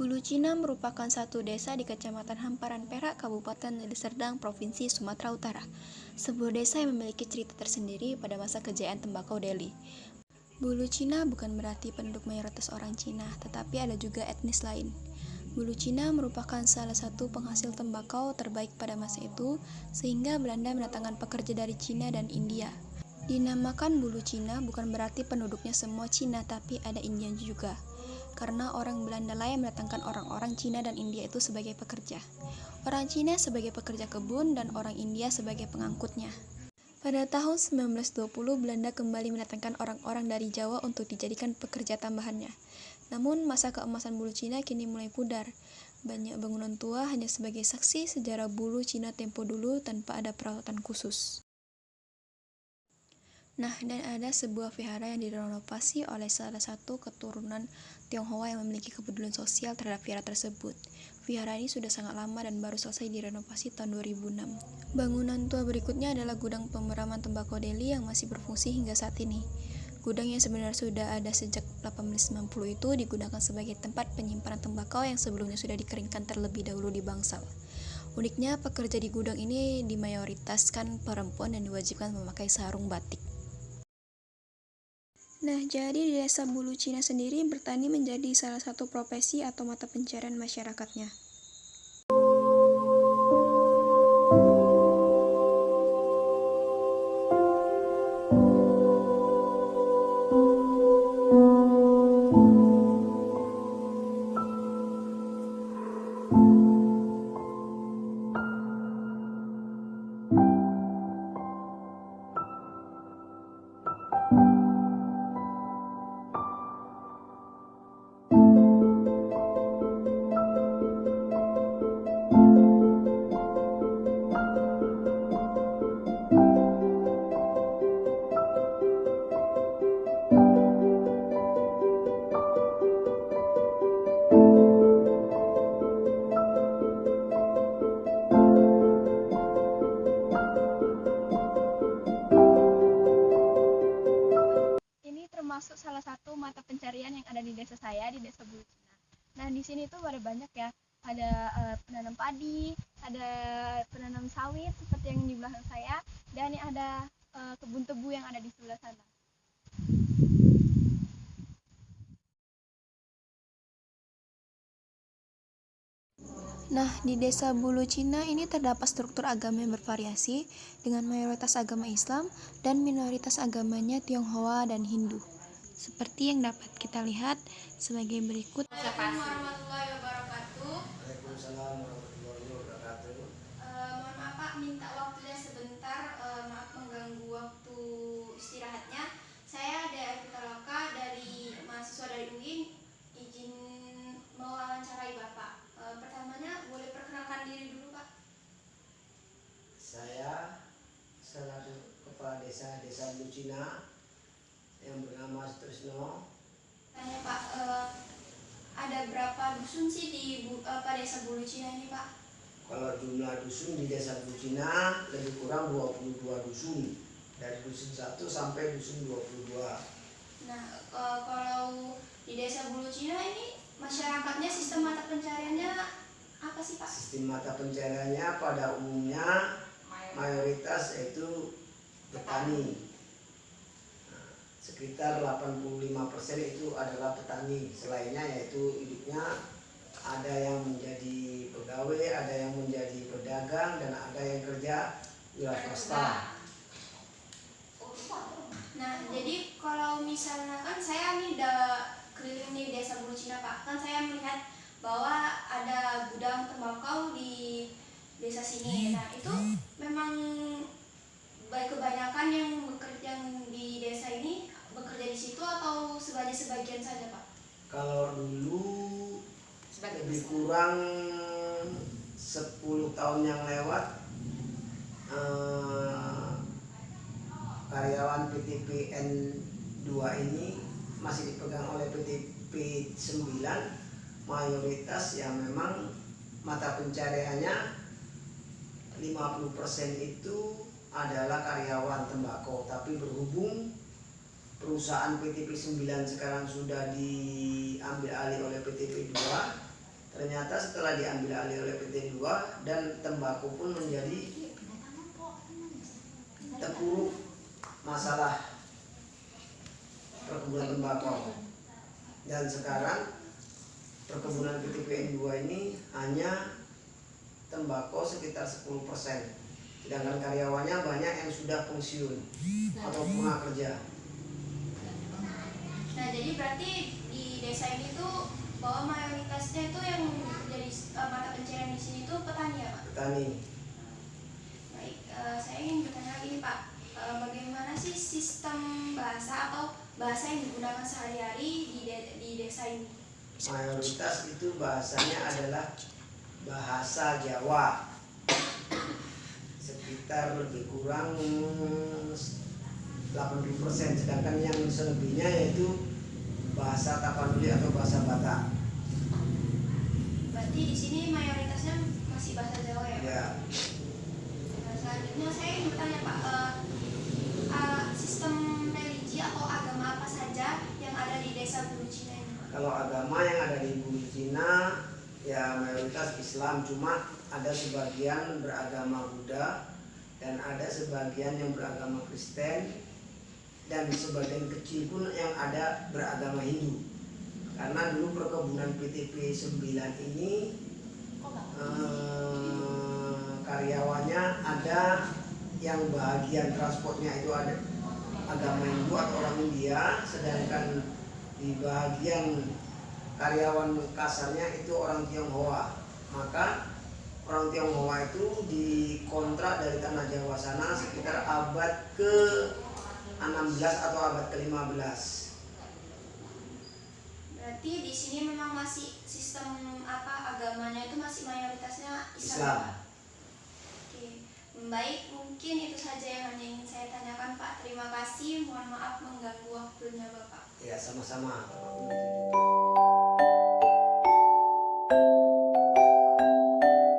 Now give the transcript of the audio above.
Bulu Cina merupakan satu desa di Kecamatan Hamparan Perak, Kabupaten Deli Serdang, Provinsi Sumatera Utara. Sebuah desa yang memiliki cerita tersendiri pada masa kejayaan tembakau Delhi. Bulu Cina bukan berarti penduduk mayoritas orang Cina, tetapi ada juga etnis lain. Bulu Cina merupakan salah satu penghasil tembakau terbaik pada masa itu, sehingga Belanda mendatangkan pekerja dari Cina dan India. Dinamakan Bulu Cina bukan berarti penduduknya semua Cina, tapi ada India juga. Karena orang Belanda lah yang mendatangkan orang-orang Cina dan India itu sebagai pekerja. Orang Cina sebagai pekerja kebun dan orang India sebagai pengangkutnya. Pada tahun 1920, Belanda kembali mendatangkan orang-orang dari Jawa untuk dijadikan pekerja tambahannya. Namun, masa keemasan bulu Cina kini mulai pudar. Banyak bangunan tua hanya sebagai saksi sejarah bulu Cina tempo dulu tanpa ada perawatan khusus. Nah, dan ada sebuah vihara yang direnovasi oleh salah satu keturunan Tionghoa yang memiliki kepedulian sosial terhadap vihara tersebut. Vihara ini sudah sangat lama dan baru selesai direnovasi tahun 2006. Bangunan tua berikutnya adalah gudang pemeraman tembakau Delhi yang masih berfungsi hingga saat ini. Gudang yang sebenarnya sudah ada sejak 1890 itu digunakan sebagai tempat penyimpanan tembakau yang sebelumnya sudah dikeringkan terlebih dahulu di bangsal. Uniknya, pekerja di gudang ini dimayoritaskan perempuan dan diwajibkan memakai sarung batik. Nah, jadi di desa Bulu Cina sendiri bertani menjadi salah satu profesi atau mata pencarian masyarakatnya. Ini termasuk salah satu mata pencarian yang ada di desa saya, di desa Bulu Cina. Nah, di sini tuh ada banyak ya. Ada penanam padi, ada penanam sawit seperti yang di belakang saya, dan ada kebun tebu yang ada di sebelah sana. Nah, di desa Bulu Cina ini terdapat struktur agama yang bervariasi dengan mayoritas agama Islam dan minoritas agamanya Tionghoa dan Hindu. Seperti yang dapat kita lihat sebagai berikut. Assalamualaikum warahmatullahi wabarakatuh. Waalaikumsalam warahmatullahi wabarakatuh. Mohon maaf Pak, minta waktunya sebentar. Maaf mengganggu waktu istirahatnya. Saya Dea Pitaloka dari mahasiswa dari UIN, izin mewawancarai Bapak. Pertamanya boleh perkenalkan diri dulu Pak. Saya selaku kepala desa Bulu Cina yang bernama Sutrisno. Tanya Pak, ada berapa dusun sih di desa Bulu Cina ini Pak? Kalau jumlah dusun di desa Bulu Cina lebih kurang 22 dusun, dari dusun 1 sampai dusun 22. Nah, kalau di desa Bulu Cina ini masyarakatnya sistem mata pencariannya apa sih Pak? Sistem mata pencariannya pada umumnya mayoritas yaitu petani. Sekitar 85% itu adalah petani. Selainnya yaitu hidupnya ada yang menjadi pegawai, ada yang menjadi pedagang, dan ada yang kerja wira swasta. Nah, jadi kalau misalnya kan saya nih udah keliling di desa Bulu Cina Pak, kan saya melihat bahwa ada gudang tembakau di desa sini. Nah, itu memang kebanyakan yang bekerja di desa ini Kalau dulu Sebagai lebih besar. kurang 10 tahun yang lewat, karyawan PT PN2 ini masih dipegang oleh PT P9, mayoritas yang memang mata pencariannya 50% itu adalah karyawan tembakau. Tapi berhubung perusahaan PT P9 sekarang sudah diambil alih oleh PT P2, ternyata setelah diambil alih oleh PT 2 dan tembakau pun menjadi terpuruk masalah perkebunan tembakau. Dan sekarang perkebunan PT PN2 ini hanya tembakau sekitar 10%, sedangkan karyawannya banyak yang sudah pensiun atau pulang kerja. Nah, jadi berarti di desa ini tuh bahwa mayoritasnya itu yang jadi mata pencarian di sini tuh petani ya, Pak? Petani. Baik, saya ingin bertanya lagi nih, Pak. Bagaimana sih sistem bahasa atau bahasa yang digunakan sehari-hari di desa ini? Mayoritas itu bahasanya adalah bahasa Jawa, sekitar lebih kurang 80%, sedangkan yang selebihnya yaitu bahasa Tapanuli atau bahasa Batak. Berarti di sini mayoritasnya masih bahasa Jawa ya, Pak? Ya, Nah, selanjutnya saya ingin bertanya, Pak, sistem religi atau agama apa saja yang ada di desa Bulu Cina ini, Pak? kalau agama yang ada di Bulu Cina ya mayoritas Islam, cuma ada sebagian beragama Buddha dan ada sebagian yang beragama Kristen dan sebagian kecil pun yang ada beragama Hindu. Karena dulu perkebunan PT P9 ini karyawannya ada yang bagian transportnya itu ada agama Hindu atau orang India, sedangkan di bagian karyawan kasarnya itu orang Tionghoa. Maka orang Tionghoa itu dikontrak dari tanah Jawa sana sekitar abad ke-16 atau abad ke-15. Berarti di sini memang masih sistem agamanya itu masih mayoritasnya Islam. Islam. Oke, baik, mungkin itu saja yang hanya ingin saya tanyakan, Pak. Terima kasih, mohon maaf mengganggu waktunya Bapak. Ya, sama-sama.